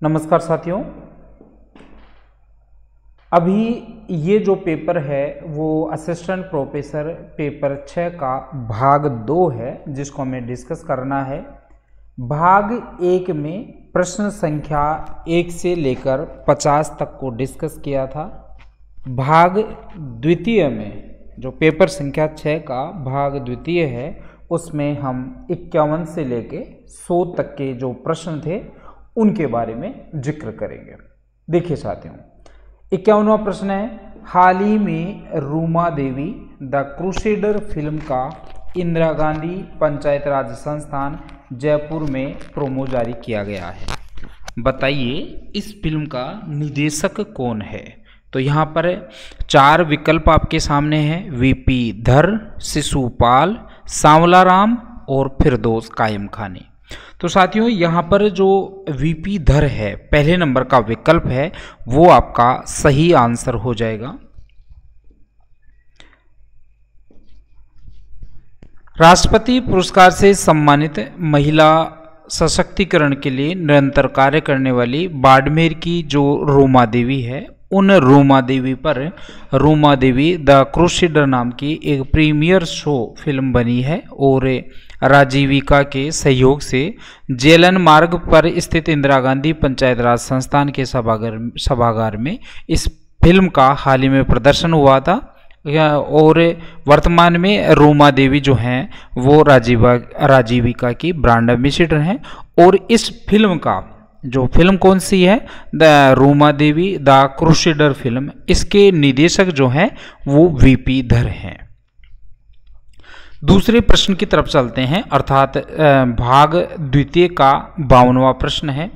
नमस्कार साथियों, अभी ये जो पेपर है वो असिस्टेंट प्रोफेसर पेपर 6 का भाग 2 है जिसको हमें डिस्कस करना है। भाग 1 में प्रश्न संख्या 1 से लेकर 50 तक को डिस्कस किया था। भाग द्वितीय में जो पेपर संख्या 6 का भाग द्वितीय है उसमें हम 51 से लेके 100 तक के जो प्रश्न थे उनके बारे में जिक्र करेंगे। देखिए साथियों, 51वां प्रश्न है, हाल ही में Ruma Devi the crusader film का इंदिरा गांधी पंचायत राज संस्थान जयपुर में प्रोमो जारी किया गया है। बताइए इस फिल्म का निर्देशक कौन है। तो यहाँ पर 4 विकल्प आपके सामने हैं, वीपी धर, शिशुपाल, सांवलाराम और फिरदौस कायम खानी। तो साथियों यहाँ पर जो वीपी धर है पहले नंबर का विकल्प है वो आपका सही आंसर हो जाएगा। राष्ट्रपति पुरस्कार से सम्मानित महिला सशक्तिकरण के लिए निरंतर कार्य करने वाली बाड़मेर की जो रूमा देवी है, उन रूमा देवी पर रूमा देवी द क्रूसेडर नाम की एक प्रीमियर शो फिल्म बनी है और राजीविका के सहयोग से जेलन मार्ग पर स्थित इंदिरा गांधी पंचायत राज संस्थान के सभागार में इस फिल्म का हाल ही में प्रदर्शन हुआ था। और वर्तमान में रूमा देवी जो हैं वो राजीविका की ब्रांड एम्बेसडर हैं। और इस फिल्म का जो फिल्म कौन सी है, the Ruma Devi the crusader film, इसके निर्देशक जो हैं वो वीपी धर हैं। दूसरे प्रश्न की तरफ चलते हैं, अर्थात भाग द्वितीय का 52वां प्रश्न है,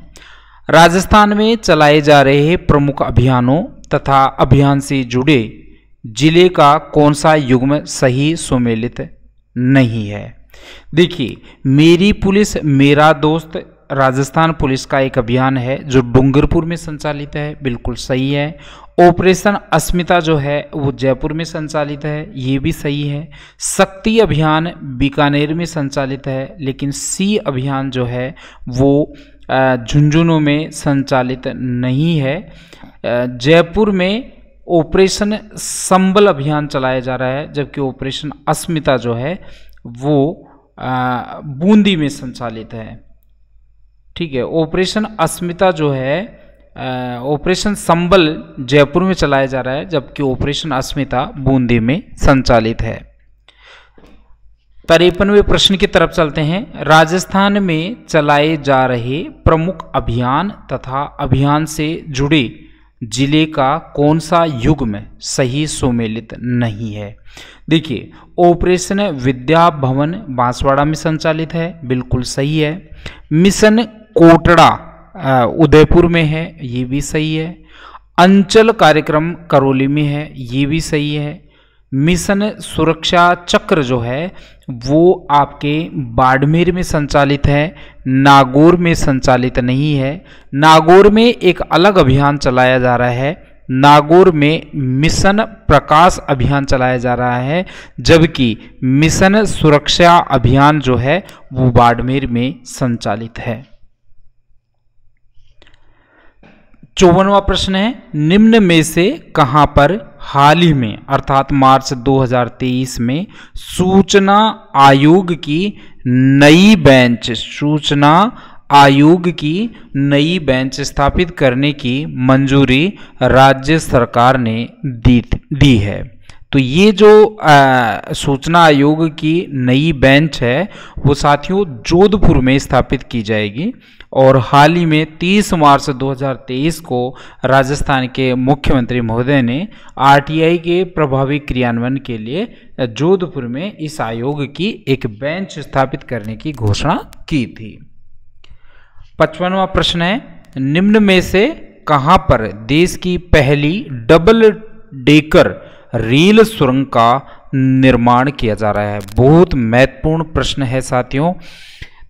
राजस्थान में चलाए जा रहे प्रमुख अभियानों तथा अभियान से जुड़े जिले का कौन सा युग्म सही सुमेलित नहीं है। देखिए, मेरी पुलिस मेरा दोस्त राजस्थान पुलिस का एक अभियान है जो डूंगरपुर में संचालित है, बिल्कुल सही है। ऑपरेशन अस्मिता जो है वो जयपुर में संचालित है, ये भी सही है। शक्ति अभियान बीकानेर में संचालित है, लेकिन सी अभियान जो है वो झुंझुनू में संचालित नहीं है। जयपुर में ऑपरेशन संबल अभियान चलाया जा रहा है, जबकि ऑपरेशन अस्मिता जो है वो बूंदी में संचालित है। ठीक है, ऑपरेशन अस्मिता जो है ऑपरेशन संबल जयपुर में चलाया जा रहा है, जबकि ऑपरेशन अस्मिता बूंदी में संचालित है। 53वें प्रश्न की तरफ चलते हैं, राजस्थान में चलाए जा रहे प्रमुख अभियान तथा अभियान से जुड़े जिले का कौन सा युग्म सही सुमेलित नहीं है। देखिए, ऑपरेशन विद्या भवन बांसवाड़ा में संचालित है, बिल्कुल सही है। मिशन कोटड़ा उदयपुर में है, ये भी सही है। अंचल कार्यक्रम करौली में है, ये भी सही है। मिशन सुरक्षा चक्र जो है वो आपके बाड़मेर में संचालित है, नागौर में संचालित नहीं है। नागौर में एक अलग अभियान चलाया जा रहा है, नागौर में मिशन प्रकाश अभियान चलाया जा रहा है, जबकि मिशन सुरक्षा अभियान जो है वो बाड़मेर में संचालित है। 54वां प्रश्न है, निम्न में से कहां पर हाल ही में अर्थात मार्च 2023 में सूचना आयोग की नई बेंच स्थापित करने की मंजूरी राज्य सरकार ने दी है। तो ये जो सूचना आयोग की नई बेंच है वो साथियों जोधपुर में स्थापित की जाएगी। और हाल ही में 30 मार्च 2023 को राजस्थान के मुख्यमंत्री महोदय ने आरटीआई के प्रभावी क्रियान्वयन के लिए जोधपुर में इस आयोग की एक बेंच स्थापित करने की घोषणा की थी। 55वां प्रश्न है, निम्न में से कहां पर देश की पहली डबल डेकर रेल सुरंग का निर्माण किया जा रहा है। बहुत महत्वपूर्ण प्रश्न है साथियों।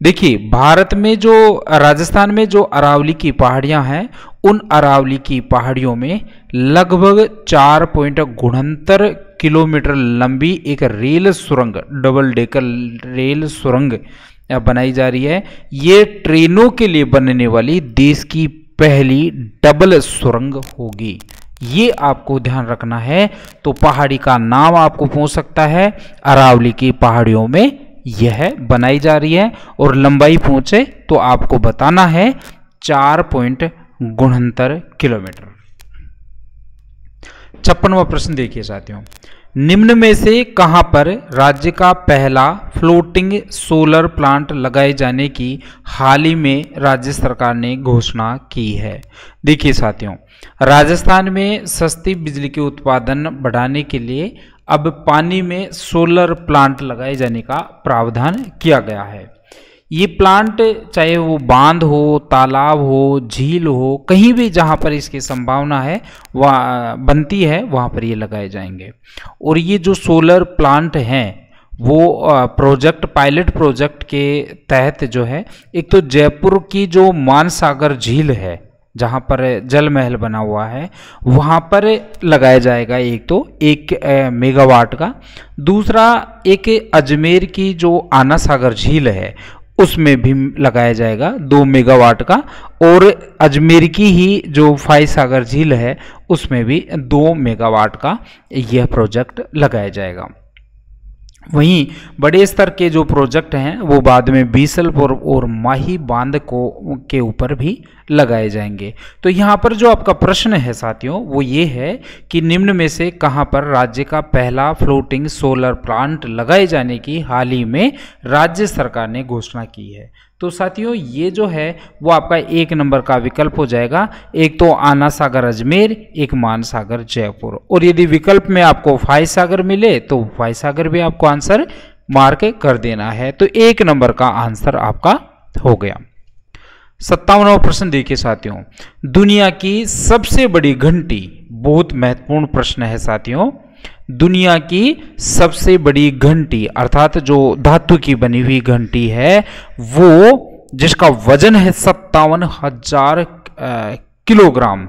देखिए, भारत में जो राजस्थान में जो अरावली की पहाड़ियां हैं, उन अरावली की पहाड़ियों में लगभग 4.69 किलोमीटर लंबी एक रेल सुरंग, डबल डेकर रेल सुरंग बनाई जा रही है। ये ट्रेनों के लिए बनने वाली देश की पहली डबल सुरंग होगी। ये आपको ध्यान रखना है। तो पहाड़ी का नाम आपको पूछ सकता है, अरावली की पहाड़ियों में यह बनाई जा रही है। और लंबाई पूछे तो आपको बताना है 4.69 किलोमीटर। 56वां प्रश्न देखिए साथियों, निम्न में से कहां पर राज्य का पहला फ्लोटिंग सोलर प्लांट लगाए जाने की हाल ही में राज्य सरकार ने घोषणा की है। देखिए साथियों, राजस्थान में सस्ती बिजली के उत्पादन बढ़ाने के लिए अब पानी में सोलर प्लांट लगाए जाने का प्रावधान किया गया है। ये प्लांट चाहे वो बांध हो, तालाब हो, झील हो, कहीं भी जहाँ पर इसकी संभावना है वहाँ बनती है वहाँ पर ये लगाए जाएंगे। और ये जो सोलर प्लांट हैं वो प्रोजेक्ट, पायलट प्रोजेक्ट के तहत जो है, एक तो जयपुर की जो मानसागर झील है जहाँ पर जल महल बना हुआ है वहाँ पर लगाया जाएगा एक तो 1 मेगावाट का। दूसरा एक अजमेर की जो आना सागर झील है उसमें भी लगाया जाएगा 2 मेगावाट का। और अजमेर की ही जो फाई सागर झील है उसमें भी 2 मेगावाट का यह प्रोजेक्ट लगाया जाएगा। वहीं बड़े स्तर के जो प्रोजेक्ट हैं वो बाद में बीसलपुर और माही बांध को के ऊपर भी लगाए जाएंगे। तो यहाँ पर जो आपका प्रश्न है साथियों वो ये है कि निम्न में से कहाँ पर राज्य का पहला फ्लोटिंग सोलर प्लांट लगाए जाने की हाल ही में राज्य सरकार ने घोषणा की है। तो साथियों ये जो है वो आपका 1 नंबर का विकल्प हो जाएगा। एक तो आना सागर अजमेर, एक मानसागर जयपुर। और यदि विकल्प में आपको फाई सागर मिले तो फाई सागर भी आपको आंसर मार्क कर देना है। तो 1 नंबर का आंसर आपका हो गया। 57वां प्रश्न देखिए साथियों, दुनिया की सबसे बड़ी घंटी, बहुत महत्वपूर्ण प्रश्न है साथियों। दुनिया की सबसे बड़ी घंटी अर्थात जो धातु की बनी हुई घंटी है वो जिसका वजन है 57,000 किलोग्राम,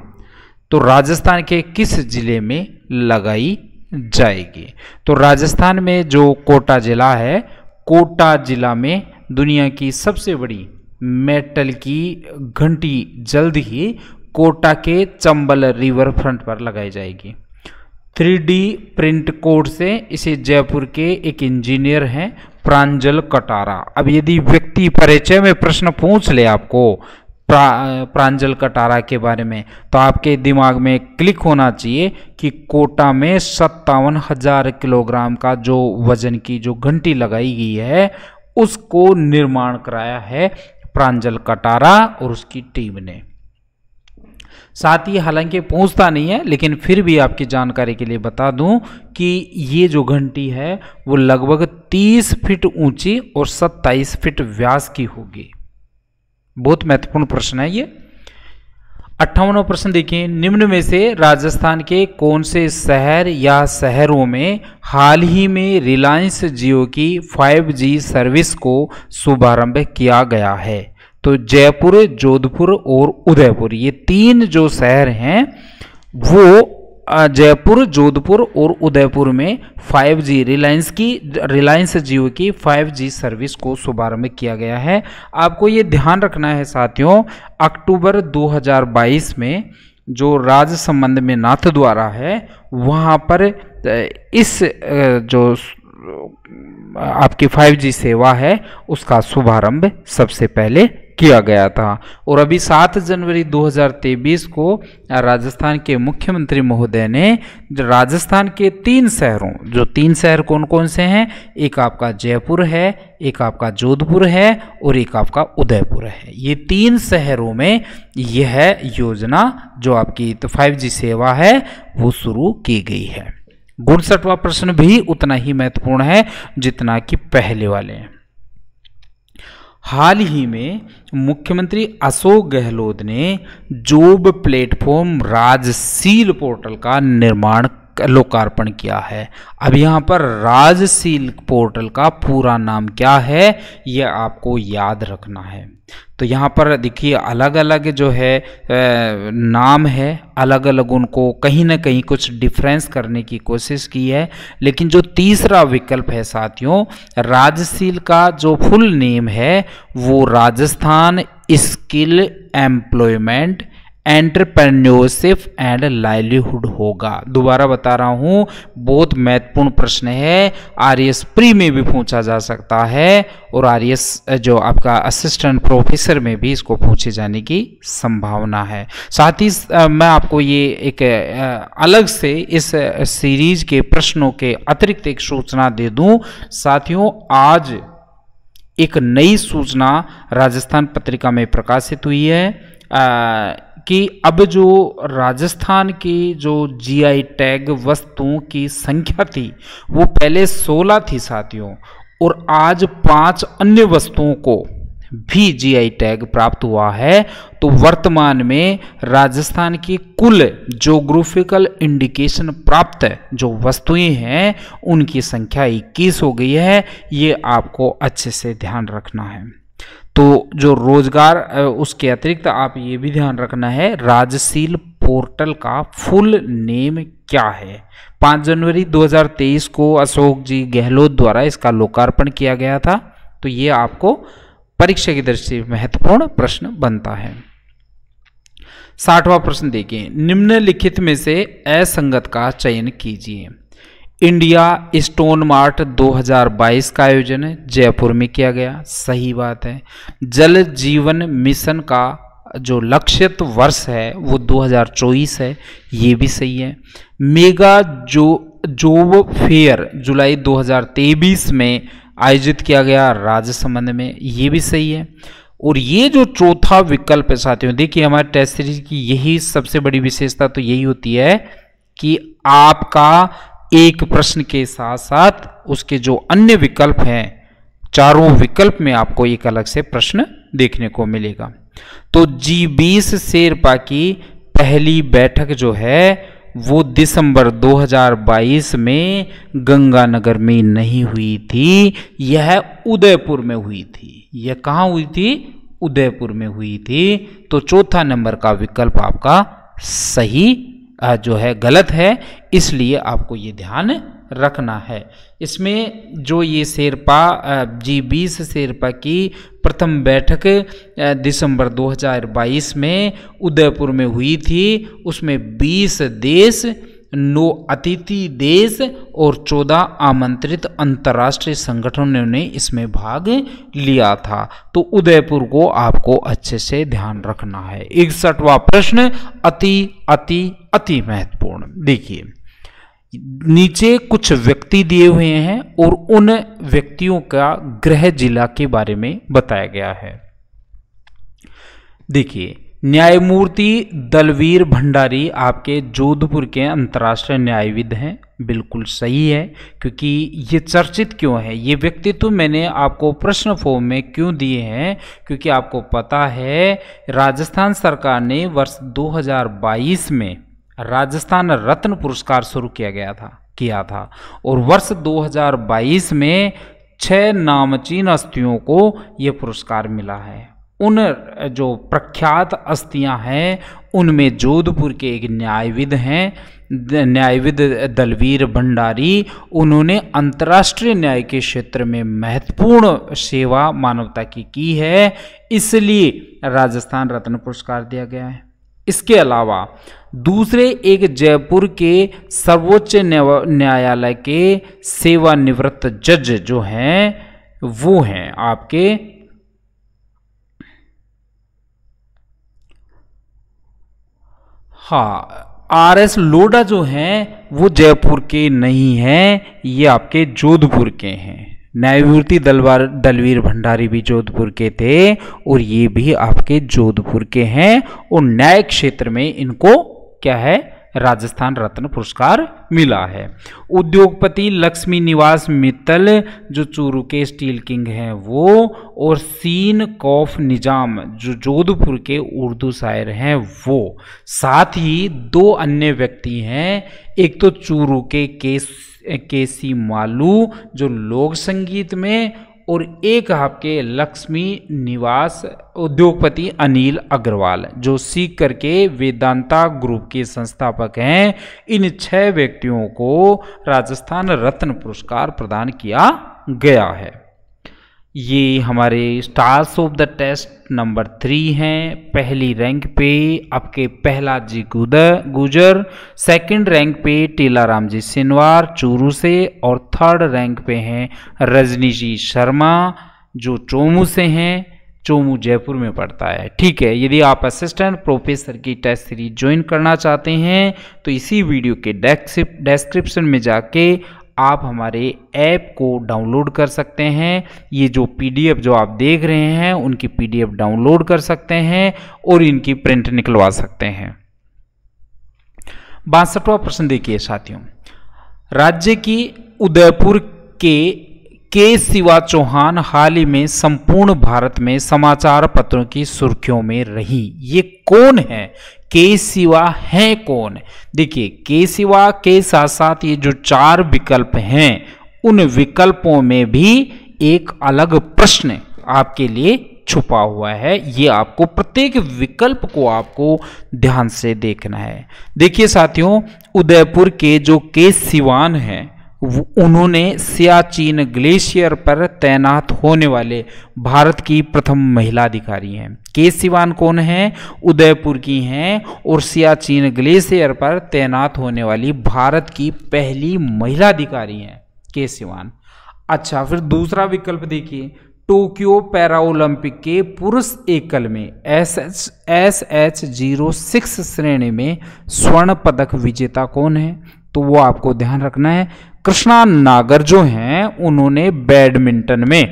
तो राजस्थान के किस जिले में लगाई जाएगी? तो राजस्थान में जो कोटा जिला है, कोटा जिला में दुनिया की सबसे बड़ी मेटल की घंटी जल्द ही कोटा के चंबल रिवर फ्रंट पर लगाई जाएगी। 3D प्रिंट कोड से इसे जयपुर के एक इंजीनियर हैं प्रांजल कटारा। अब यदि व्यक्ति परिचय में प्रश्न पूछ ले आपको प्रांजल कटारा के बारे में तो आपके दिमाग में क्लिक होना चाहिए कि कोटा में 57,000 किलोग्राम का जो वजन की जो घंटी लगाई गई है उसको निर्माण कराया है प्रांजल कटारा और उसकी टीम ने। साथ ही हालांकि पूछता नहीं है लेकिन फिर भी आपकी जानकारी के लिए बता दूं कि ये जो घंटी है वो लगभग 30 फीट ऊंची और 27 फीट व्यास की होगी। बहुत महत्वपूर्ण प्रश्न है ये। 58वां प्रश्न देखिए, निम्न में से राजस्थान के कौन से शहर या शहरों में हाल ही में रिलायंस जियो की 5G सर्विस को शुभारंभ किया गया है? तो जयपुर, जोधपुर और उदयपुर, ये 3 जो शहर हैं वो जयपुर, जोधपुर और उदयपुर में 5G रिलायंस जियो की 5G सर्विस को शुभारंभ किया गया है। आपको ये ध्यान रखना है साथियों, अक्टूबर 2022 में जो राजसमंद में नाथद्वारा है वहाँ पर इस जो आपकी 5G सेवा है उसका शुभारंभ सबसे पहले किया गया था। और अभी 7 जनवरी 2023 को राजस्थान के मुख्यमंत्री महोदय ने राजस्थान के 3 शहरों, जो 3 शहर कौन कौन से हैं, एक आपका जयपुर है, एक आपका जोधपुर है और एक आपका उदयपुर है, ये 3 शहरों में यह योजना जो आपकी 5G सेवा है वो शुरू की गई है। 59वां प्रश्न भी उतना ही महत्वपूर्ण है जितना कि पहले वाले हैं। हाल ही में मुख्यमंत्री अशोक गहलोत ने जॉब प्लेटफॉर्म राजसील पोर्टल का निर्माण लोकार्पण किया है। अब यहाँ पर राजसील पोर्टल का पूरा नाम क्या है यह आपको याद रखना है। तो यहाँ पर देखिए अलग अलग जो है नाम है, अलग अलग उनको कहीं ना कहीं कुछ डिफरेंस करने की कोशिश की है, लेकिन जो तीसरा विकल्प है साथियों, राजसील का जो फुल नेम है वो Rajasthan skill employment, entrepreneurship and livelihood होगा। दोबारा बता रहा हूं, बहुत महत्वपूर्ण प्रश्न है, आरएस प्री में भी पूछा जा सकता है और आरएस जो आपका असिस्टेंट प्रोफेसर में भी इसको पूछे जाने की संभावना है। साथ ही मैं आपको ये एक अलग से इस सीरीज के प्रश्नों के अतिरिक्त एक सूचना दे दूं। साथियों, आज एक नई सूचना राजस्थान पत्रिका में प्रकाशित हुई है कि अब जो राजस्थान की जो जीआई टैग वस्तुओं की संख्या थी वो पहले 16 थी साथियों, और आज 5 अन्य वस्तुओं को भी जीआई टैग प्राप्त हुआ है। तो वर्तमान में राजस्थान की कुल ज्योग्राफिकल इंडिकेशन प्राप्त जो वस्तुएं हैं उनकी संख्या 21 हो गई है। ये आपको अच्छे से ध्यान रखना है। तो जो रोजगार, उसके अतिरिक्त आप ये भी ध्यान रखना है, राजशील पोर्टल का फुल नेम क्या है। 5 जनवरी 2023 को अशोक जी गहलोत द्वारा इसका लोकार्पण किया गया था। तो ये आपको परीक्षा की दृष्टि से महत्वपूर्ण प्रश्न बनता है। 60वां प्रश्न देखिए, निम्नलिखित में से असंगत का चयन कीजिए। इंडिया स्टोन मार्ट 2022 का आयोजन जयपुर में किया गया, सही बात है। जल जीवन मिशन का जो लक्षित वर्ष है वो 2024 है, ये भी सही है। मेगा जॉब फेयर जुलाई 2023 में आयोजित किया गया राजसमंद में, ये भी सही है। और ये जो चौथा विकल्प है साथियों, देखिए हमारे टेस्ट सीरीज की यही सबसे बड़ी विशेषता तो यही होती है कि आपका एक प्रश्न के साथ साथ उसके जो अन्य विकल्प हैं, चारों विकल्प में आपको एक अलग से प्रश्न देखने को मिलेगा। तो G20 शेरपा की पहली बैठक जो है वो दिसंबर 2022 में गंगानगर में नहीं हुई थी, यह उदयपुर में हुई थी। यह कहाँ हुई थी? उदयपुर में हुई थी। तो चौथा नंबर का विकल्प आपका सही जो है गलत है, इसलिए आपको ये ध्यान रखना है। इसमें जो ये शेरपा G20 शेरपा की प्रथम बैठक दिसंबर 2022 में उदयपुर में हुई थी, उसमें 20 देश, 9 अतिथि देश और 14 आमंत्रित अंतर्राष्ट्रीय संगठनों ने इसमें भाग लिया था। तो उदयपुर को आपको अच्छे से ध्यान रखना है। 61वां प्रश्न अति अति अति महत्वपूर्ण। देखिए नीचे कुछ व्यक्ति दिए हुए हैं और उन व्यक्तियों का गृह जिला के बारे में बताया गया है। देखिए न्यायमूर्ति दलवीर भंडारी आपके जोधपुर के अंतर्राष्ट्रीय न्यायविद हैं, बिल्कुल सही है। क्योंकि ये चर्चित क्यों है, ये व्यक्तित्व मैंने आपको प्रश्न फॉर्म में क्यों दिए हैं, क्योंकि आपको पता है राजस्थान सरकार ने वर्ष 2022 में राजस्थान रत्न पुरस्कार शुरू किया था और वर्ष 2022 में 6 नामचीन हस्तियों को यह पुरस्कार मिला है। उन जो प्रख्यात हस्तियां हैं उनमें जोधपुर के एक न्यायविद हैं, न्यायविद दलवीर भंडारी। उन्होंने अंतर्राष्ट्रीय न्याय के क्षेत्र में महत्वपूर्ण सेवा मानवता की है, इसलिए राजस्थान रत्न पुरस्कार दिया गया है। इसके अलावा दूसरे एक जयपुर के सर्वोच्च न्यायालय के सेवानिवृत्त जज जो हैं वो हैं आपके RS लोढ़ा जो हैं वो जयपुर के नहीं हैं, ये आपके जोधपुर के हैं। न्यायमूर्ति दलवीर भंडारी भी जोधपुर के थे और ये भी आपके जोधपुर के हैं और न्याय क्षेत्र में इनको क्या है, राजस्थान रत्न पुरस्कार मिला है। उद्योगपति लक्ष्मी निवास मित्तल जो चूरू के स्टील किंग हैं वो, और सीन कौफ निजाम जो जोधपुर के उर्दू शायर हैं वो। साथ ही 2 अन्य व्यक्ति हैं, एक तो चूरू के केसी मालू जो लोक संगीत में, और एक आपके लक्ष्मी निवास उद्योगपति अनिल अग्रवाल जो सीकर के वेदांता ग्रुप के संस्थापक हैं। इन 6 व्यक्तियों को राजस्थान रत्न पुरस्कार प्रदान किया गया है। ये हमारे stars of the test number 3 हैं। पहली रैंक पे आपके प्रहलाद जी गुजर, सेकंड रैंक पे टीलाराम जी सिनवार चूरू से, और थर्ड रैंक पे हैं रजनी जी शर्मा जो चोमू से हैं। चोमू जयपुर में पड़ता है। ठीक है, यदि आप असिस्टेंट प्रोफेसर की टेस्ट सीरीज ज्वाइन करना चाहते हैं तो इसी वीडियो के डिस्क्रिप्शन में जाके आप हमारे ऐप को डाउनलोड कर सकते हैं। ये जो पीडीएफ जो आप देख रहे हैं उनकी पीडीएफ डाउनलोड कर सकते हैं और इनकी प्रिंट निकलवा सकते हैं। 62वां प्रश्न देखिए साथियों, राज्य की उदयपुर के शिवा चौहान हाल ही में संपूर्ण भारत में समाचार पत्रों की सुर्खियों में रही। ये कौन है? के शिवा है कौन? देखिए, के शिवा के साथ साथ ये जो 4 विकल्प हैं उन विकल्पों में भी एक अलग प्रश्न आपके लिए छुपा हुआ है। ये आपको प्रत्येक विकल्प को आपको ध्यान से देखना है। देखिए साथियों, उदयपुर के जो के शिवान हैं उन्होंने सियाचिन ग्लेशियर पर तैनात होने वाले भारत की प्रथम महिला अधिकारी हैं। के शिवान कौन है? उदयपुर की हैं और सियाचिन ग्लेशियर पर तैनात होने वाली भारत की पहली महिला अधिकारी हैं के शिवान। अच्छा, फिर दूसरा विकल्प देखिए, टोक्यो पैरा ओलंपिक के पुरुष एकल में SH06 श्रेणी में स्वर्ण पदक विजेता कौन है? तो वो आपको ध्यान रखना है, कृष्णा नागर जो हैं उन्होंने बैडमिंटन में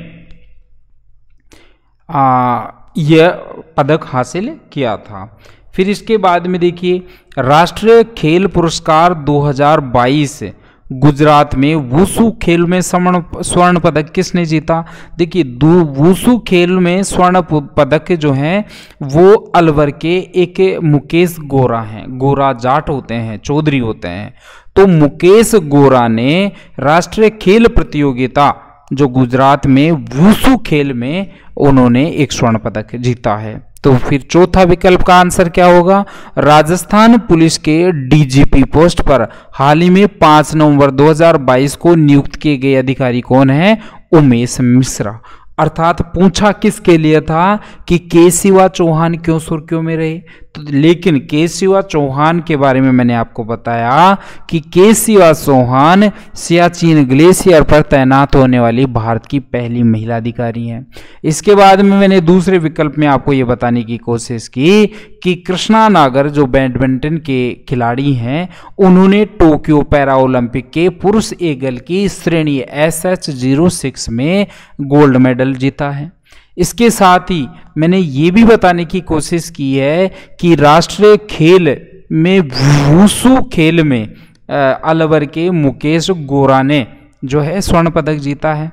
यह पदक हासिल किया था। फिर इसके बाद में देखिए, राष्ट्रीय खेल पुरस्कार 2022 गुजरात में वुसु खेल में स्वर्ण पदक किसने जीता? देखिए, वुसु खेल में स्वर्ण पदक जो हैं वो अलवर के एक मुकेश गोरा हैं। गोरा जाट होते हैं, चौधरी होते हैं। तो मुकेश गोरा ने राष्ट्रीय खेल प्रतियोगिता जो गुजरात में वुसु खेल में उन्होंने एक स्वर्ण पदक जीता है। तो फिर चौथा विकल्प का आंसर क्या होगा? राजस्थान पुलिस के डीजीपी पोस्ट पर हाल ही में 5 नवंबर 2022 को नियुक्त किए गए अधिकारी कौन है? उमेश मिश्रा। अर्थात पूछा किसके लिए था कि के शिवा चौहान क्यों सुर्खियों में रहे, तो लेकिन के शिवा चौहान के बारे में मैंने आपको बताया कि के शिवा चौहान सियाचिन ग्लेशियर पर तैनात होने वाली भारत की पहली महिला अधिकारी हैं। इसके बाद में मैंने दूसरे विकल्प में आपको ये बताने की कोशिश की कि कृष्णा नागर जो बैडमिंटन के खिलाड़ी हैं उन्होंने टोक्यो पैरा ओलंपिक के पुरुष एकल की श्रेणी SH06 में गोल्ड मेडल जीता है। इसके साथ ही मैंने ये भी बताने की कोशिश की है कि राष्ट्रीय खेल में वुसु खेल में अलवर के मुकेश गोरा ने जो है स्वर्ण पदक जीता है।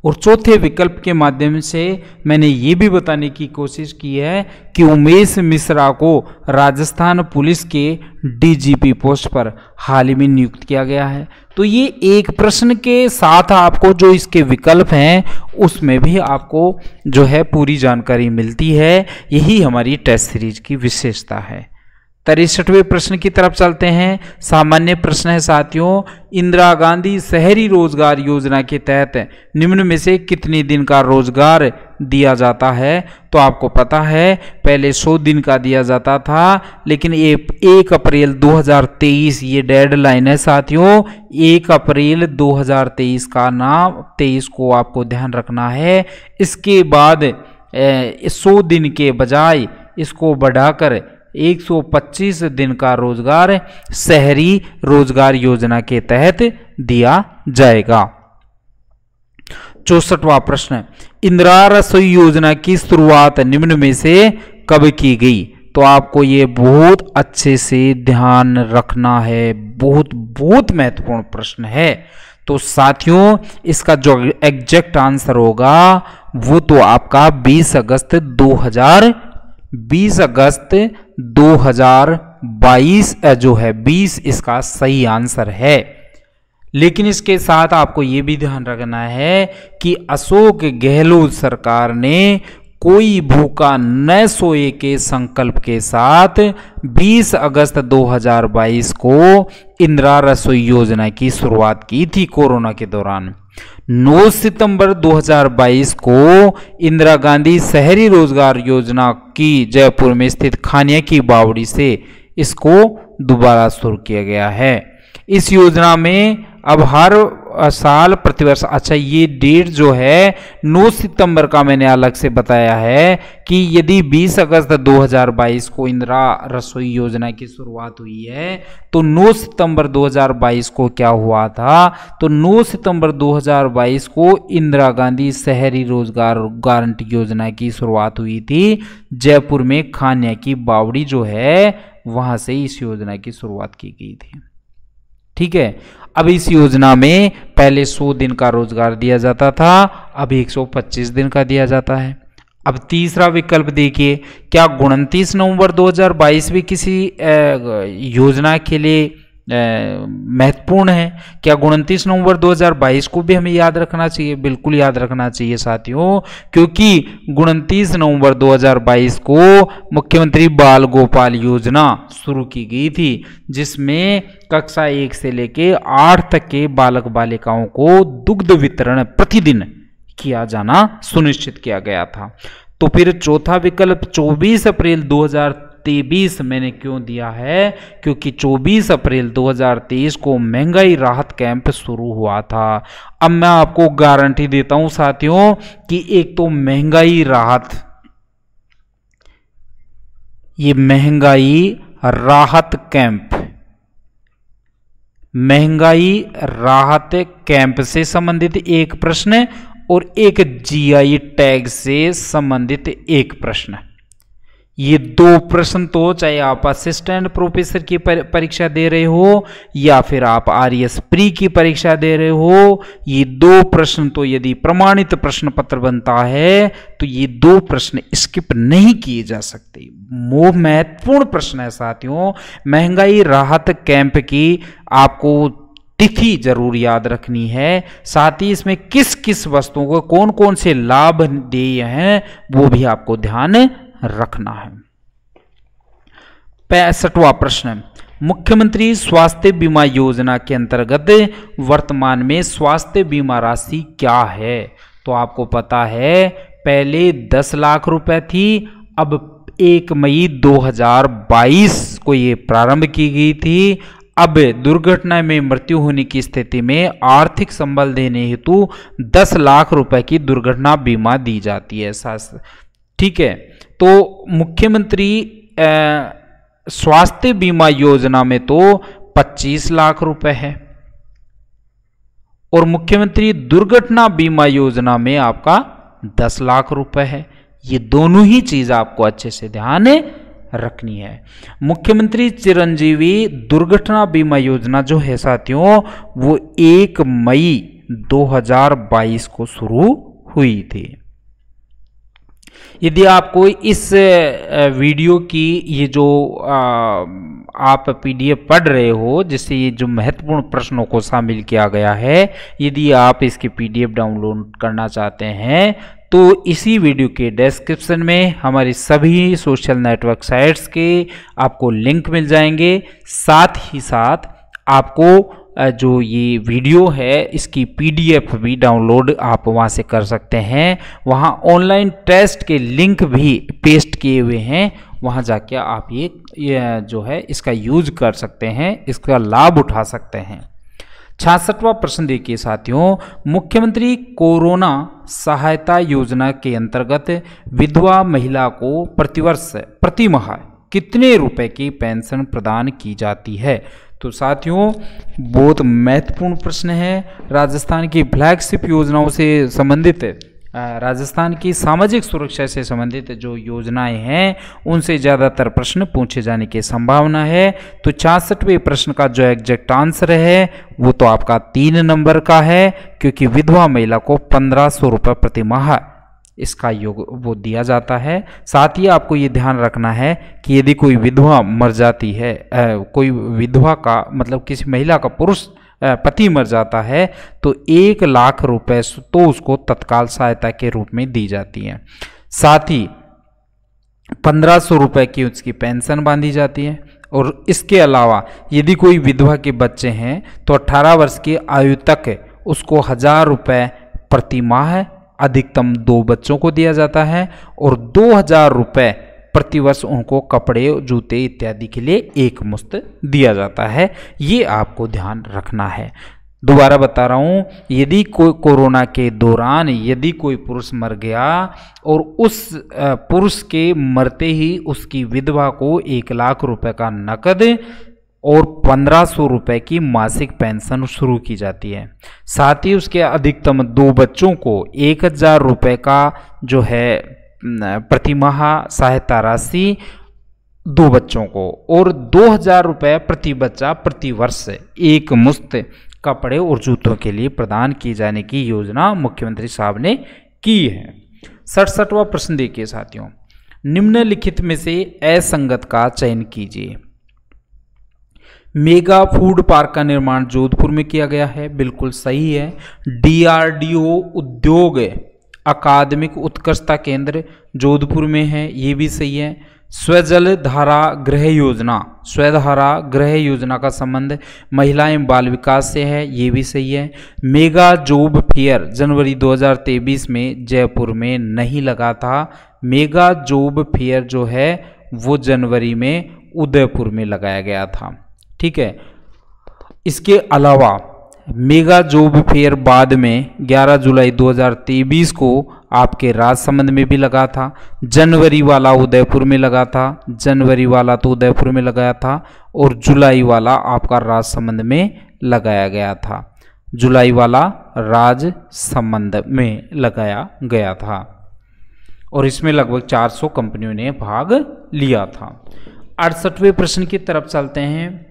और चौथे विकल्प के माध्यम से मैंने ये भी बताने की कोशिश की है कि उमेश मिश्रा को राजस्थान पुलिस के डीजीपी पोस्ट पर हाल ही में नियुक्त किया गया है। तो ये एक प्रश्न के साथ आपको जो इसके विकल्प हैं उसमें भी आपको जो है पूरी जानकारी मिलती है। यही हमारी टेस्ट सीरीज की विशेषता है। 63वें प्रश्न की तरफ चलते हैं। सामान्य प्रश्न है साथियों, इंदिरा गांधी शहरी रोजगार योजना के तहत निम्न में से कितने दिन का रोजगार दिया जाता है? तो आपको पता है पहले 100 दिन का दिया जाता था, लेकिन 1 अप्रैल 2023 ये डेडलाइन है साथियों। 1 अप्रैल 2023 का नाम 23 को आपको ध्यान रखना है। इसके बाद 100 दिन के बजाय इसको बढ़ाकर 125 दिन का रोजगार शहरी रोजगार योजना के तहत दिया जाएगा। 64वां प्रश्न, इंदिरा रसोई योजना की शुरुआत निम्न में से कब की गई? तो आपको ये बहुत अच्छे से ध्यान रखना है, बहुत महत्वपूर्ण प्रश्न है। तो साथियों इसका जो एग्जैक्ट आंसर होगा वो तो आपका 20 अगस्त 2022 जो है 20 इसका सही आंसर है। लेकिन इसके साथ आपको यह भी ध्यान रखना है कि अशोक गहलोत सरकार ने कोई भूखा न सोए के संकल्प के साथ 20 अगस्त 2022 को इंदिरा रसोई योजना की शुरुआत की थी कोरोना के दौरान। 9 सितंबर 2022 को इंदिरा गांधी शहरी रोजगार योजना की जयपुर में स्थित खानिया की बावड़ी से इसको दोबारा शुरू किया गया है। इस योजना में अब हर साल प्रतिवर्ष, अच्छा ये डेट जो है 9 सितंबर का मैंने अलग से बताया है कि यदि 20 अगस्त 2022 को इंदिरा रसोई योजना की शुरुआत हुई है तो 9 सितंबर 2022 को क्या हुआ था, तो 9 सितंबर 2022 को इंदिरा गांधी शहरी रोजगार गारंटी योजना की शुरुआत हुई थी। जयपुर में खानिया की बावड़ी जो है वहां से इस योजना की शुरुआत की गई थी। ठीक है, अब इस योजना में पहले 100 दिन का रोजगार दिया जाता था, अब 125 दिन का दिया जाता है। अब तीसरा विकल्प देखिए, क्या 29 नवंबर 2022 भी किसी योजना के लिए महत्वपूर्ण है? क्या 29 नवंबर 2022 को भी हमें याद रखना चाहिए? बिल्कुल याद रखना चाहिए साथियों, क्योंकि 29 नवंबर 2022 को मुख्यमंत्री बाल गोपाल योजना शुरू की गई थी, जिसमें कक्षा 1 से लेके 8 तक के बालक बालिकाओं को दुग्ध वितरण प्रतिदिन किया जाना सुनिश्चित किया गया था। तो फिर चौथा विकल्प 24 अप्रैल 2023 मैंने क्यों दिया है, क्योंकि 24 अप्रैल 2023 को महंगाई राहत कैंप शुरू हुआ था। अब मैं आपको गारंटी देता हूं साथियों कि एक तो महंगाई राहत, ये महंगाई राहत कैंप, महंगाई राहत कैंप से संबंधित एक प्रश्न और एक जीआई टैग से संबंधित एक प्रश्न, ये 2 प्रश्न तो चाहे आप असिस्टेंट प्रोफेसर की परीक्षा दे रहे हो या फिर आप आरएस प्री की परीक्षा दे रहे हो, ये 2 प्रश्न तो यदि प्रमाणित प्रश्न पत्र बनता है तो ये 2 प्रश्न स्किप नहीं किए जा सकते। वो महत्वपूर्ण प्रश्न है साथियों। महंगाई राहत कैंप की आपको तिथि जरूर याद रखनी है, साथ ही इसमें किस किस वस्तुओं को कौन कौन से लाभ दिए हैं वो भी आपको ध्यान रखना है। 65वां प्रश्न, मुख्यमंत्री स्वास्थ्य बीमा योजना के अंतर्गत वर्तमान में स्वास्थ्य बीमा राशि क्या है? तो आपको पता है पहले 10 लाख रुपए थी, अब 1 मई 2022 को ये प्रारंभ की गई थी। अब दुर्घटना में मृत्यु होने की स्थिति में आर्थिक संबल देने हेतु 10 लाख रुपए की दुर्घटना बीमा दी जाती है। ठीक है, तो मुख्यमंत्री स्वास्थ्य बीमा योजना में तो 25 लाख रुपए है और मुख्यमंत्री दुर्घटना बीमा योजना में आपका 10 लाख रुपए है। ये दोनों ही चीज आपको अच्छे से ध्यान रखनी है। मुख्यमंत्री चिरंजीवी दुर्घटना बीमा योजना जो है साथियों वो 1 मई 2022 को शुरू हुई थी। यदि आपको इस वीडियो की ये जो आप पीडीएफ पढ़ रहे हो जिससे ये जो महत्वपूर्ण प्रश्नों को शामिल किया गया है, यदि आप इसकी पीडीएफ डाउनलोड करना चाहते हैं तो इसी वीडियो के डिस्क्रिप्शन में हमारी सभी सोशल नेटवर्क साइट्स के आपको लिंक मिल जाएंगे। साथ ही साथ आपको जो ये वीडियो है इसकी पीडीएफ भी डाउनलोड आप वहां से कर सकते हैं। वहां ऑनलाइन टेस्ट के लिंक भी पेस्ट किए हुए हैं, वहां जाके आप ये जो है इसका यूज कर सकते हैं, इसका लाभ उठा सकते हैं। 66वां प्रश्न देखिए साथियों, मुख्यमंत्री कोरोना सहायता योजना के अंतर्गत विधवा महिला को प्रतिवर्ष प्रति माह कितने रुपए की पेंशन प्रदान की जाती है? तो साथियों बहुत महत्वपूर्ण प्रश्न है। राजस्थान की फ्लैगशिप योजनाओं से संबंधित, राजस्थान की सामाजिक सुरक्षा से संबंधित जो योजनाएं हैं उनसे ज़्यादातर प्रश्न पूछे जाने की संभावना है। तो 66वें प्रश्न का जो एग्जैक्ट आंसर है वो तो आपका 3 नंबर का है, क्योंकि विधवा महिला को 1500 रुपये प्रति माह इसका योग वो दिया जाता है। साथ ही आपको ये ध्यान रखना है कि यदि कोई विधवा मर जाती है, कोई विधवा का मतलब किसी महिला का पुरुष पति मर जाता है तो 1 लाख रुपए तो उसको तत्काल सहायता के रूप में दी जाती है। साथ ही 1500 रुपए की उसकी पेंशन बांधी जाती है। और इसके अलावा यदि कोई विधवा के बच्चे हैं तो 18 वर्ष की आयु तक उसको 1000 रुपये प्रति माह अधिकतम 2 बच्चों को दिया जाता है और 2000 रुपये प्रतिवर्ष उनको कपड़े, जूते इत्यादि के लिए एक मुश्त दिया जाता है। ये आपको ध्यान रखना है। दोबारा बता रहा हूँ, यदि कोई कोरोना के दौरान यदि कोई पुरुष मर गया और उस पुरुष के मरते ही उसकी विधवा को 1 लाख रुपए का नकद और 1500 रुपये की मासिक पेंशन शुरू की जाती है। साथ ही उसके अधिकतम 2 बच्चों को 1000 रुपये का जो है प्रतिमाह सहायता राशि 2 बच्चों को और 2000 रुपये प्रति बच्चा प्रति वर्ष एक मुश्त कपड़े और जूतों के लिए प्रदान की जाने की योजना मुख्यमंत्री साहब ने की है। 67वां प्रश्न देखिए साथियों, निम्नलिखित में से असंगत का चयन कीजिए। मेगा फूड पार्क का निर्माण जोधपुर में किया गया है, बिल्कुल सही है। DRDO उद्योग अकादमिक उत्कृष्टता केंद्र जोधपुर में है, ये भी सही है। स्वजलधारा गृह योजना, स्वधारा गृह योजना का संबंध महिला एवं बाल विकास से है, ये भी सही है। मेगा जॉब फेयर जनवरी 2023 में जयपुर में नहीं लगा था। मेगा जॉब फेयर जो है वो जनवरी में उदयपुर में लगाया गया था, ठीक है। इसके अलावा मेगा जॉब फेयर बाद में 11 जुलाई 2023 को आपके राजसमंद में भी लगा था। जनवरी वाला उदयपुर में लगा था, जनवरी वाला तो उदयपुर में लगाया था और जुलाई वाला आपका राजसमंद में लगाया गया था। जुलाई वाला राजसमंद में लगाया गया था और इसमें लगभग 400 कंपनियों ने भाग लिया था। 68वें प्रश्न की तरफ चलते हैं।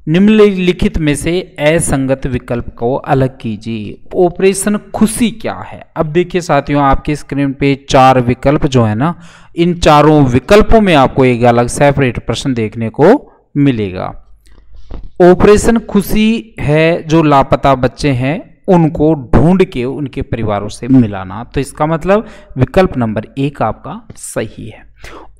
निम्नलिखित में से असंगत विकल्प को अलग कीजिए। ऑपरेशन खुशी क्या है? अब देखिए साथियों, आपके स्क्रीन पे 4 विकल्प जो है ना, इन चारों विकल्पों में आपको एक अलग सेपरेट प्रश्न देखने को मिलेगा। ऑपरेशन खुशी है जो लापता बच्चे हैं उनको ढूंढ के उनके परिवारों से मिलाना, तो इसका मतलब विकल्प नंबर 1 आपका सही है।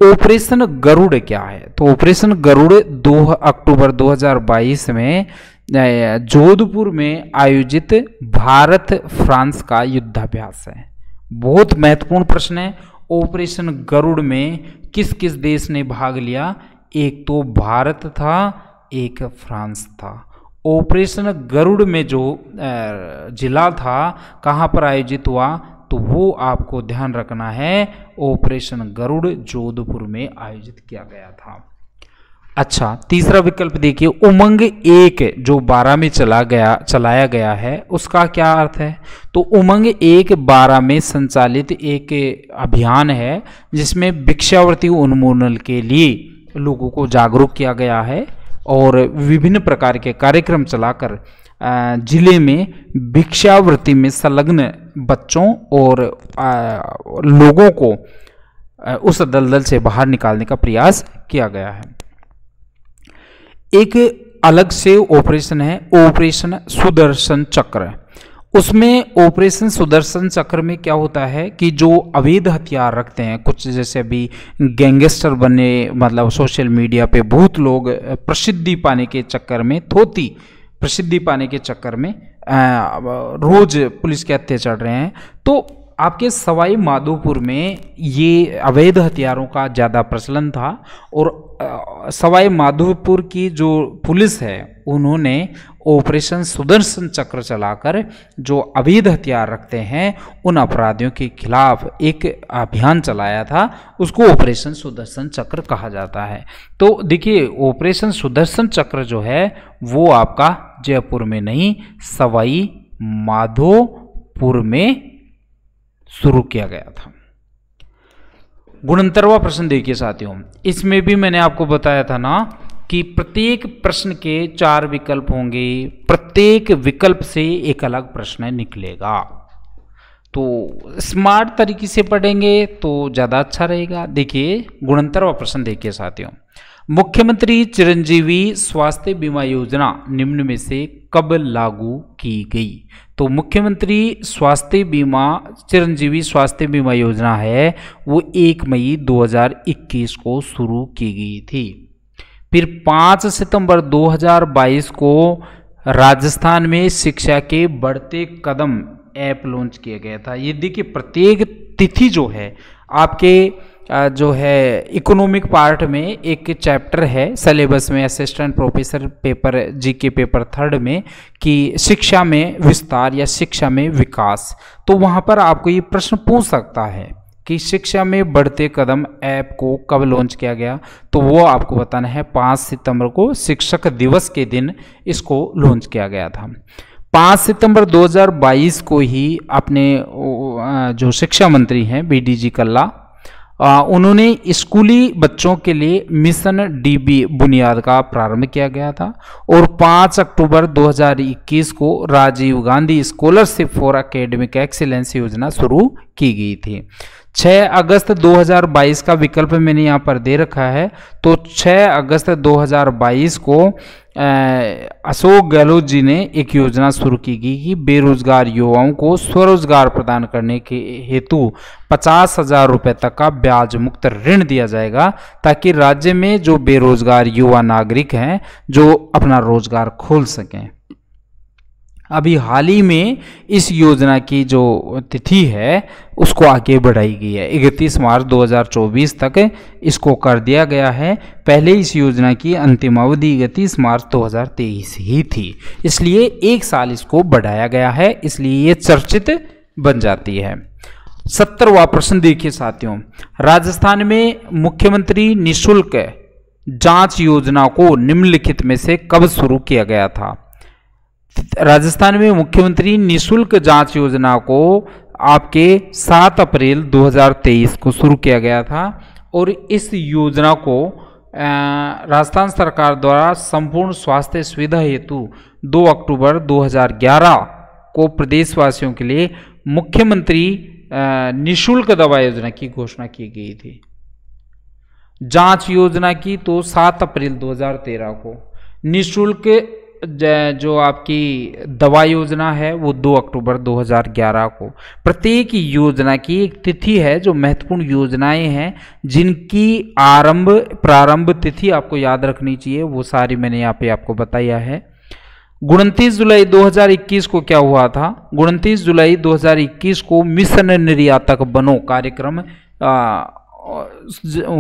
ऑपरेशन गरुड़ क्या है? तो ऑपरेशन गरुड़ 2 अक्टूबर 2022 में जोधपुर में आयोजित भारत फ्रांस का युद्धाभ्यास है। बहुत महत्वपूर्ण प्रश्न है। ऑपरेशन गरुड़ में किस किस देश ने भाग लिया? एक तो भारत था, एक फ्रांस था। ऑपरेशन गरुड़ में जो जिला था कहाँ पर आयोजित हुआ, तो वो आपको ध्यान रखना है, ऑपरेशन गरुड़ जोधपुर में आयोजित किया गया था। अच्छा, तीसरा विकल्प देखिए, उमंग 1 जो 12 में चलाया गया है उसका क्या अर्थ है? तो उमंग 1 12 में संचालित एक अभियान है जिसमें भिक्षावृत्ति उन्मूलन के लिए लोगों को जागरूक किया गया है और विभिन्न प्रकार के कार्यक्रम चलाकर जिले में भिक्षावृत्ति में संलग्न बच्चों और लोगों को उस दलदल से बाहर निकालने का प्रयास किया गया है। एक अलग से ऑपरेशन है ऑपरेशन सुदर्शन चक्र। उसमें ऑपरेशन सुदर्शन चक्र में क्या होता है कि जो अवैध हथियार रखते हैं कुछ, जैसे अभी गैंगस्टर बने, मतलब सोशल मीडिया पे बहुत लोग प्रसिद्धि पाने के चक्कर में, प्रसिद्धि पाने के चक्कर में रोज पुलिस के हत्थे चढ़ रहे हैं। तो आपके सवाई माधोपुर में ये अवैध हथियारों का ज़्यादा प्रचलन था और सवाई माधोपुर की जो पुलिस है उन्होंने ऑपरेशन सुदर्शन चक्र चलाकर जो अवैध हथियार रखते हैं उन अपराधियों के खिलाफ एक अभियान चलाया था, उसको ऑपरेशन सुदर्शन चक्र कहा जाता है। तो देखिए, ऑपरेशन सुदर्शन चक्र जो है वो आपका जयपुर में नहीं, सवाई माधोपुर में शुरू किया गया था। 69वां प्रश्न देखिए साथियों, इसमें भी मैंने आपको बताया था ना कि प्रत्येक प्रश्न के 4 विकल्प होंगे, प्रत्येक विकल्प से एक अलग प्रश्न निकलेगा। तो स्मार्ट तरीके से पढ़ेंगे तो ज़्यादा अच्छा रहेगा। देखिए 69वां प्रश्न देखिए साथियों, मुख्यमंत्री चिरंजीवी स्वास्थ्य बीमा योजना निम्न में से कब लागू की गई? तो मुख्यमंत्री स्वास्थ्य बीमा, चिरंजीवी स्वास्थ्य बीमा योजना है वो 1 मई 2021 को शुरू की गई थी। फिर 5 सितंबर 2022 को राजस्थान में शिक्षा के बढ़ते कदम ऐप लॉन्च किया गया था। ये देखिए प्रत्येक तिथि जो है आपके जो है इकोनॉमिक पार्ट में एक चैप्टर है सिलेबस में assistant professor paper GK paper 3 में कि शिक्षा में विस्तार या शिक्षा में विकास। तो वहाँ पर आपको ये प्रश्न पूछ सकता है कि शिक्षा में बढ़ते कदम ऐप को कब लॉन्च किया गया, तो वो आपको बताना है 5 सितंबर को शिक्षक दिवस के दिन इसको लॉन्च किया गया था। 5 सितंबर 2022 को ही अपने जो शिक्षा मंत्री हैं BDG कल्ला उन्होंने स्कूली बच्चों के लिए मिशन DB बुनियाद का प्रारंभ किया गया था और 5 अक्टूबर 2021 को Rajiv Gandhi scholarship for academic excellence योजना शुरू की गई थी। 6 अगस्त 2022 का विकल्प मैंने यहाँ पर दे रखा है। तो 6 अगस्त 2022 को अशोक गहलोत जी ने एक योजना शुरू की गई कि बेरोजगार युवाओं को स्वरोजगार प्रदान करने के हेतु 50,000 रुपये तक का ब्याज मुक्त ऋण दिया जाएगा, ताकि राज्य में जो बेरोजगार युवा नागरिक हैं जो अपना रोजगार खोल सकें। अभी हाल ही में इस योजना की जो तिथि है उसको आगे बढ़ाई गई है, 31 मार्च 2024 तक इसको कर दिया गया है। पहले इस योजना की अंतिम अवधि 31 मार्च 2023 ही थी, इसलिए एक साल इसको बढ़ाया गया है, इसलिए ये चर्चित बन जाती है। 70वां प्रश्न देखिए साथियों, राजस्थान में मुख्यमंत्री निःशुल्क जांच योजना को निम्नलिखित में से कब शुरू किया गया था? राजस्थान में मुख्यमंत्री निःशुल्क जांच योजना को आपके 7 अप्रैल 2023 को शुरू किया गया था और इस योजना को राजस्थान सरकार द्वारा संपूर्ण स्वास्थ्य सुविधा हेतु 2 अक्टूबर 2011 को प्रदेशवासियों के लिए मुख्यमंत्री निःशुल्क दवा योजना की घोषणा की गई थी। जांच योजना की तो 7 अप्रैल 2013 को, निःशुल्क जो आपकी दवा योजना है वो 2 अक्टूबर 2011 को। प्रत्येक योजना की एक तिथि है, जो महत्वपूर्ण योजनाएं हैं जिनकी प्रारंभ तिथि आपको याद रखनी चाहिए, वो सारी मैंने यहाँ पे आपको बताया है। 29 जुलाई 2021 को क्या हुआ था? 29 जुलाई 2021 को मिशन निर्यातक बनो कार्यक्रम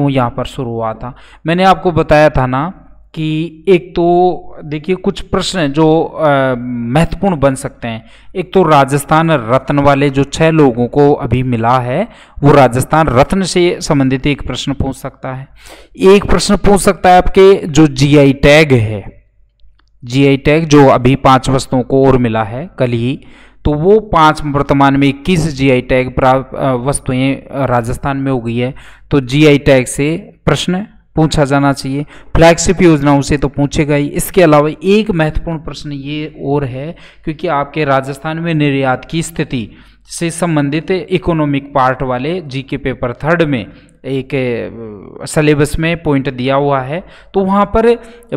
यहाँ पर शुरू हुआ था। मैंने आपको बताया था ना कि एक तो देखिए कुछ प्रश्न जो महत्वपूर्ण बन सकते हैं। एक तो राजस्थान रत्न वाले जो 6 लोगों को अभी मिला है, वो राजस्थान रत्न से संबंधित एक प्रश्न पूछ सकता है। एक प्रश्न पूछ सकता है आपके जो GI टैग है, GI टैग जो अभी 5 वस्तुओं को और मिला है कल ही, तो वो 5 वर्तमान में 21 GI टैग वस्तुएं राजस्थान में हो गई है, तो GI टैग से प्रश्न पूछा जाना चाहिए। फ्लैगशिप योजनाओं से तो पूछेगा ही। इसके अलावा एक महत्वपूर्ण प्रश्न ये और है, क्योंकि आपके राजस्थान में निर्यात की स्थिति से संबंधित इकोनॉमिक पार्ट वाले जीके पेपर 3 में एक सिलेबस में पॉइंट दिया हुआ है, तो वहाँ पर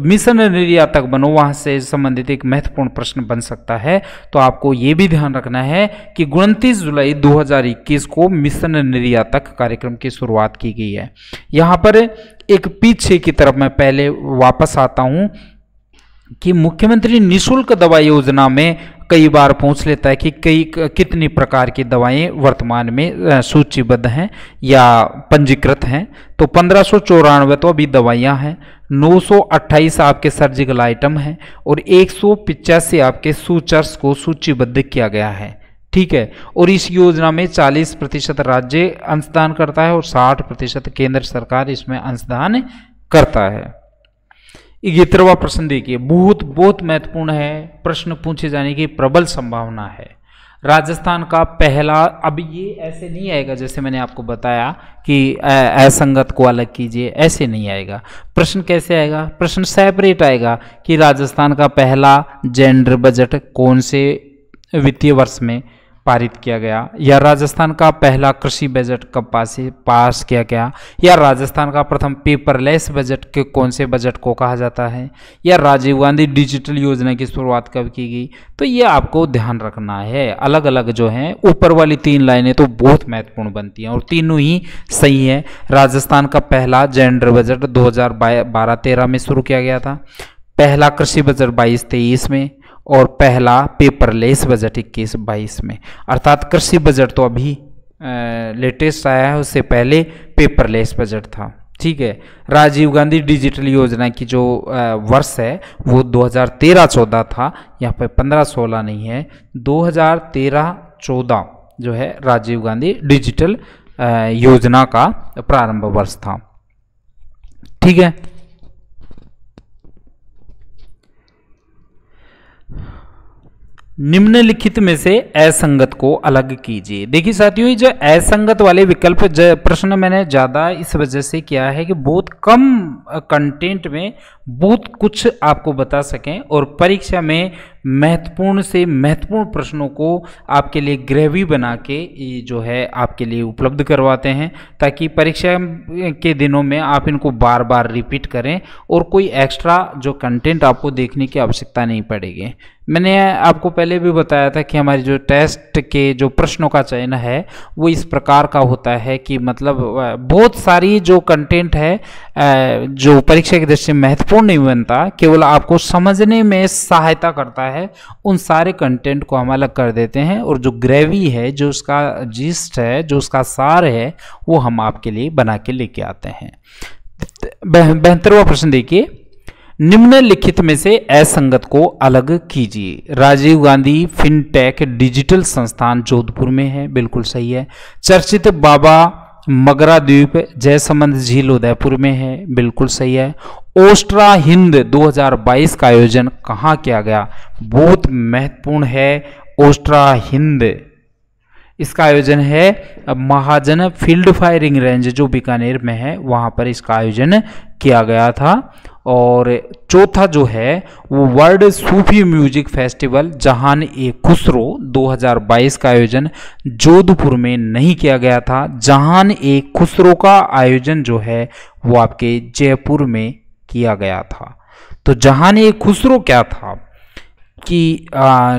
मिशन निर्यातक बनो, वहाँ से संबंधित एक महत्वपूर्ण प्रश्न बन सकता है। तो आपको ये भी ध्यान रखना है कि 29 जुलाई 2021 को मिशन निर्यातक कार्यक्रम की शुरुआत की गई है। यहाँ पर एक पीछे की तरफ मैं पहले वापस आता हूँ कि मुख्यमंत्री निःशुल्क दवा योजना में कई बार पूछ लेता है कि कितनी प्रकार की दवाएं वर्तमान में सूचीबद्ध हैं या पंजीकृत हैं। तो 1594 तो अभी दवाइयां हैं, 928 आपके सर्जिकल आइटम हैं और 185 आपके सूचर्स को सूचीबद्ध किया गया है। ठीक है, और इस योजना में 40% राज्य अंशदान करता है और 60% केंद्र सरकार इसमें अंशदान करता है। 71वां प्रश्न देखिए, बहुत महत्वपूर्ण है, प्रश्न पूछे जाने की प्रबल संभावना है। राजस्थान का पहला, अब ये ऐसे नहीं आएगा जैसे मैंने आपको बताया कि असंगत को अलग कीजिए, ऐसे नहीं आएगा। प्रश्न कैसे आएगा? प्रश्न सेपरेट आएगा कि राजस्थान का पहला जेंडर बजट कौन से वित्तीय वर्ष में पारित किया गया, या राजस्थान का पहला कृषि बजट कब पास किया गया, या राजस्थान का प्रथम पेपरलेस बजट के कौन से बजट को कहा जाता है, या राजीव गांधी डिजिटल योजना की शुरुआत कब की गई। तो ये आपको ध्यान रखना है। अलग अलग जो हैं, ऊपर वाली 3 लाइनें तो बहुत महत्वपूर्ण बनती हैं और तीनों ही सही है। राजस्थान का पहला जेंडर बजट 2012-13 में शुरू किया गया था, पहला कृषि बजट 22-23 में, और पहला पेपरलेस बजट 21-22 में, अर्थात कृषि बजट तो अभी लेटेस्ट आया है, उससे पहले पेपरलेस बजट था। ठीक है। राजीव गांधी डिजिटल योजना की जो वर्ष है वो 2013-14 था, यहाँ पे 15-16 नहीं है, 2013-14 जो है राजीव गांधी डिजिटल योजना का प्रारंभ वर्ष था। ठीक है। निम्नलिखित में से असंगत को अलग कीजिए। देखिए साथियों, ये जो असंगत वाले विकल्प प्रश्न मैंने ज़्यादा इस वजह से किया है कि बहुत कम कंटेंट में बहुत कुछ आपको बता सकें और परीक्षा में महत्वपूर्ण से महत्वपूर्ण प्रश्नों को आपके लिए ग्रेवी बना के जो है आपके लिए उपलब्ध करवाते हैं, ताकि परीक्षा के दिनों में आप इनको बार बार रिपीट करें और कोई एक्स्ट्रा जो कंटेंट आपको देखने की आवश्यकता नहीं पड़ेगी। मैंने आपको पहले भी बताया था कि हमारी जो टेस्ट के जो प्रश्नों का चयन है वो इस प्रकार का होता है कि मतलब बहुत सारी जो कंटेंट है जो परीक्षा की दृष्टि से महत्वपूर्ण नहीं बनता, केवल आपको समझने में सहायता करता है, उन सारे कंटेंट को हम अलग कर देते हैं और जो ग्रेवी है, जो उसका जिस्ट है, जो उसका सार है, वो हम आपके लिए बना के लेके आते हैं। 72वां प्रश्न देखिए, निम्नलिखित में से असंगत को अलग कीजिए। राजीव गांधी फिनटेक डिजिटल संस्थान जोधपुर में है, बिल्कुल सही है। चर्चित बाबा मगरा द्वीप जयसमंद झील उदयपुर में है, बिल्कुल सही है। ओस्ट्रा हिंद 2022 का आयोजन कहाँ किया गया? बहुत महत्वपूर्ण है। ओस्ट्रा हिंद, इसका आयोजन है महाजन फील्ड फायरिंग रेंज जो बीकानेर में है, वहां पर इसका आयोजन किया गया था। और चौथा जो है वो वर्ल्ड सूफी म्यूजिक फेस्टिवल जहान ए खुसरो 2022 का आयोजन जोधपुर में नहीं किया गया था। जहान ए खुसरो का आयोजन जो है वो आपके जयपुर में किया गया था। तो जहान ए खुसरो क्या था कि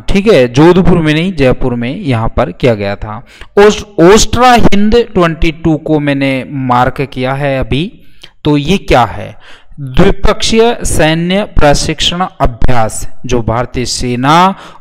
ठीक है, जोधपुर में नहीं, जयपुर में यहाँ पर किया गया था। ओस्ट्रा हिंद 22 को मैंने मार्क किया है अभी। तो ये क्या है? द्विपक्षीय सैन्य प्रशिक्षण अभ्यास जो भारतीय सेना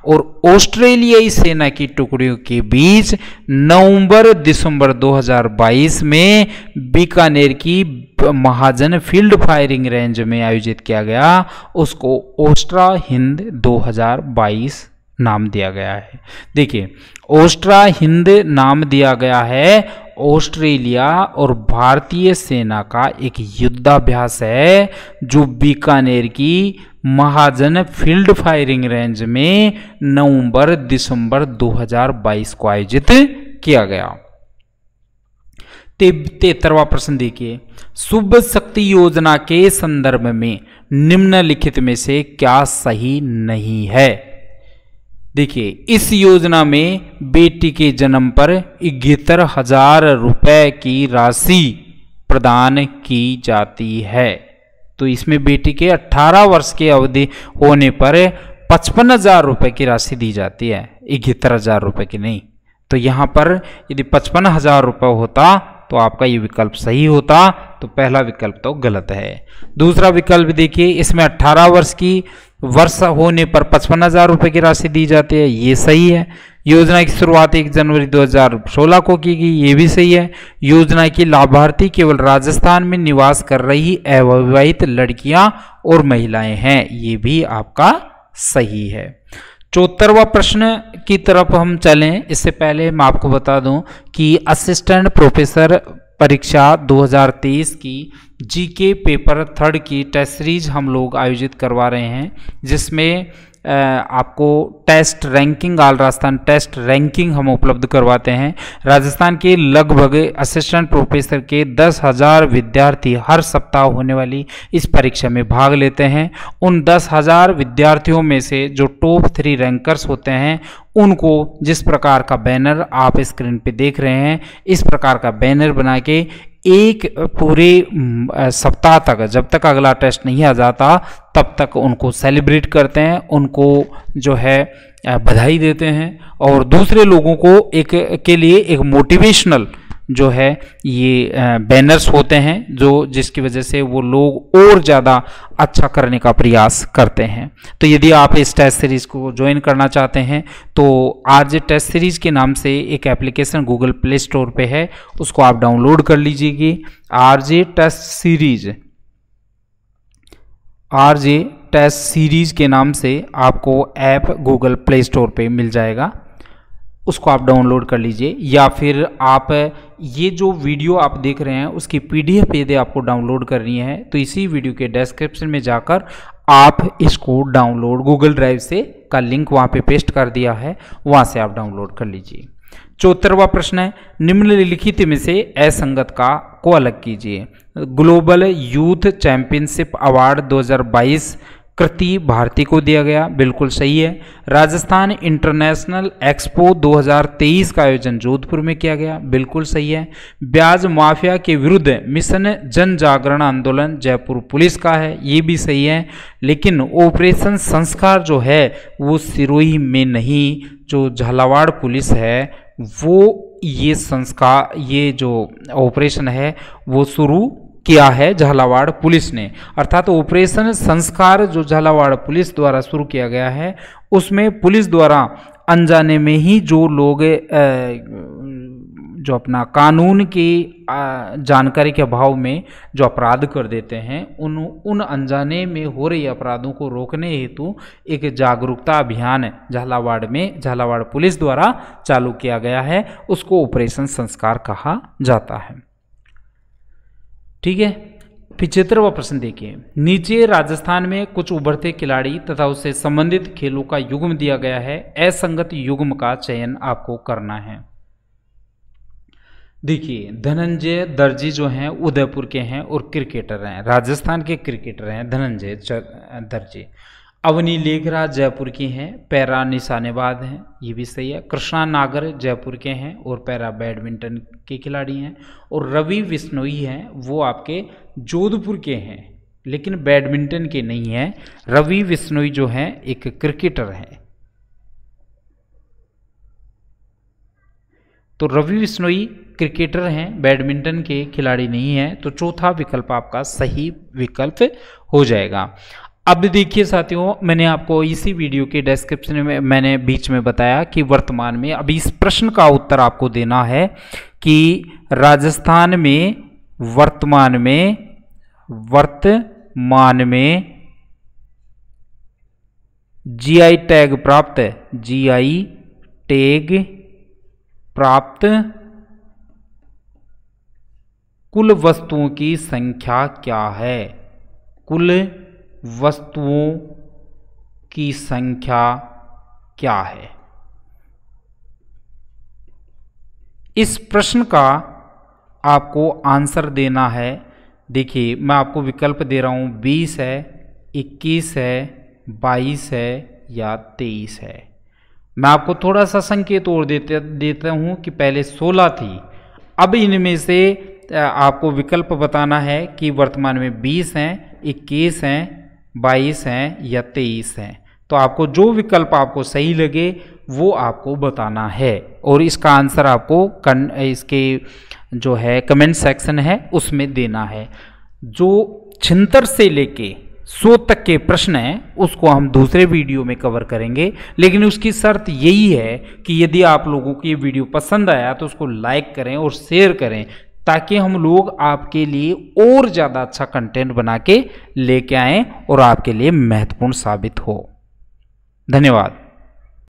और ऑस्ट्रेलियाई सेना की टुकड़ियों के बीच नवंबर-दिसंबर 2022 में बीकानेर की महाजन फील्ड फायरिंग रेंज में आयोजित किया गया, उसको ओस्ट्रा हिंद 2022 नाम दिया गया है। देखिए, ओस्ट्रा हिंद नाम दिया गया है ऑस्ट्रेलिया और भारतीय सेना का एक युद्धाभ्यास है जो बीकानेर की महाजन फील्ड फायरिंग रेंज में नवंबर-दिसंबर 2022 को आयोजित किया गया। 73वां प्रश्न देखिए, शुभ शक्ति योजना के संदर्भ में निम्नलिखित में से क्या सही नहीं है? देखिए, इस योजना में बेटी के जन्म पर 71,000 रुपए की राशि प्रदान की जाती है। तो इसमें बेटी के 18 वर्ष की अवधि होने पर 55,000 रुपए की राशि दी जाती है, 71,000 रुपए की नहीं। तो यहाँ पर यदि 55,000 रुपये होता तो आपका ये विकल्प सही होता, तो पहला विकल्प तो गलत है। दूसरा विकल्प देखिए, इसमें 18 वर्ष की वर्ष होने पर 55,000 रुपये की राशि दी जाती है, ये सही है। योजना की शुरुआत 1 जनवरी 2016 को की गई, ये भी सही है। योजना की लाभार्थी केवल राजस्थान में निवास कर रही अविवाहित लड़कियां और महिलाएं हैं, ये भी आपका सही है। 74वां प्रश्न की तरफ हम चलें, इससे पहले मैं आपको बता दूं कि असिस्टेंट प्रोफेसर परीक्षा 2023 की जीके पेपर 3 की टेस्ट सीरीज हम लोग आयोजित करवा रहे हैं, जिसमें आपको test ranking, all Rajasthan test ranking हम उपलब्ध करवाते हैं। राजस्थान के लगभग असिस्टेंट प्रोफेसर के 10,000 विद्यार्थी हर सप्ताह होने वाली इस परीक्षा में भाग लेते हैं। उन 10,000 विद्यार्थियों में से जो टॉप 3 रैंकर्स होते हैं, उनको जिस प्रकार का बैनर आप स्क्रीन पे देख रहे हैं, इस प्रकार का बैनर बना के एक पूरे सप्ताह तक, जब तक अगला टेस्ट नहीं आ जाता तब तक उनको सेलिब्रेट करते हैं, उनको जो है बधाई देते हैं और दूसरे लोगों को के लिए एक मोटिवेशनल जो है ये बैनर्स होते हैं जो जिसकी वजह से वो लोग और ज़्यादा अच्छा करने का प्रयास करते हैं। तो यदि आप इस टेस्ट सीरीज़ को ज्वाइन करना चाहते हैं तो आरजे टेस्ट सीरीज़ के नाम से एक एप्लीकेशन गूगल प्ले स्टोर पे है, उसको आप डाउनलोड कर लीजिएगा। आरजे टेस्ट सीरीज के नाम से आपको ऐप गूगल प्ले स्टोर पे मिल जाएगा, उसको आप डाउनलोड कर लीजिए। या फिर आप ये जो वीडियो आप देख रहे हैं उसकी पीडीएफ यदि आपको डाउनलोड करनी है तो इसी वीडियो के डिस्क्रिप्शन में जाकर आप इसको डाउनलोड गूगल ड्राइव से का लिंक वहाँ पे पेस्ट कर दिया है, वहाँ से आप डाउनलोड कर लीजिए। 74वां प्रश्न है, निम्नलिखित में से असंगत को अलग कीजिए। ग्लोबल यूथ चैंपियनशिप अवार्ड 2022 कृति भारती को दिया गया, बिल्कुल सही है। राजस्थान इंटरनेशनल एक्सपो 2023 का आयोजन जोधपुर में किया गया, बिल्कुल सही है। ब्याज माफिया के विरुद्ध मिशन जन जागरण आंदोलन जयपुर पुलिस का है, ये भी सही है। लेकिन ऑपरेशन संस्कार जो है वो सिरोही में नहीं, जो झालावाड़ पुलिस है वो ये जो ऑपरेशन है वो शुरू किया है झालावाड़ पुलिस ने। अर्थात ऑपरेशन संस्कार जो झालावाड़ पुलिस द्वारा शुरू किया गया है उसमें पुलिस द्वारा अनजाने में ही जो लोग जो अपना कानून की जानकारी के अभाव में जो अपराध कर देते हैं उन अनजाने में हो रही अपराधों को रोकने हेतु एक जागरूकता अभियान झालावाड़ पुलिस द्वारा चालू किया गया है, उसको ऑपरेशन संस्कार कहा जाता है। ठीक है। 75वां प्रश्न देखिए, नीचे राजस्थान में कुछ उभरते खिलाड़ी तथा उससे संबंधित खेलों का युग्म दिया गया है, असंगत युग्म का चयन आपको करना है। देखिए धनंजय दर्जी जो हैं उदयपुर के हैं और क्रिकेटर हैं, राजस्थान के क्रिकेटर हैं धनंजय दर्जी। अवनी लेखराज जयपुर की हैं, पैरा निशानेबाज हैं, ये भी सही है। कृष्णा नागर जयपुर के हैं और पैरा बैडमिंटन के खिलाड़ी हैं। और रवि बिश्नोई हैं, वो आपके जोधपुर के हैं लेकिन बैडमिंटन के नहीं हैं। रवि बिश्नोई जो हैं एक क्रिकेटर हैं। तो रवि बिश्नोई क्रिकेटर हैं, बैडमिंटन के खिलाड़ी नहीं हैं, तो चौथा विकल्प आपका सही विकल्प हो जाएगा। अब देखिए साथियों, मैंने आपको इसी वीडियो के डिस्क्रिप्शन में मैंने बीच में बताया कि वर्तमान में, अभी इस प्रश्न का उत्तर आपको देना है कि राजस्थान में वर्तमान में जीआई टैग प्राप्त कुल वस्तुओं की संख्या क्या है? कुल वस्तुओं की संख्या क्या है? इस प्रश्न का आपको आंसर देना है। देखिए मैं आपको विकल्प दे रहा हूं, 20 है, 21 है, 22 है या 23 है। मैं आपको थोड़ा सा संकेत और देता हूं कि पहले 16 थी, अब इनमें से आपको विकल्प बताना है कि वर्तमान में 20 हैं, 21 हैं, 22 हैं या 23 हैं। तो आपको जो विकल्प आपको सही लगे वो आपको बताना है और इसका आंसर आपको इसके जो है कमेंट सेक्शन है उसमें देना है। जो 76 से लेके 100 तक के प्रश्न हैं उसको हम दूसरे वीडियो में कवर करेंगे, लेकिन उसकी शर्त यही है कि यदि आप लोगों को ये वीडियो पसंद आया तो उसको लाइक करें और शेयर करें ताकि हम लोग आपके लिए और ज़्यादा अच्छा कंटेंट बना के लेके आएं और आपके लिए महत्वपूर्ण साबित हो। धन्यवाद।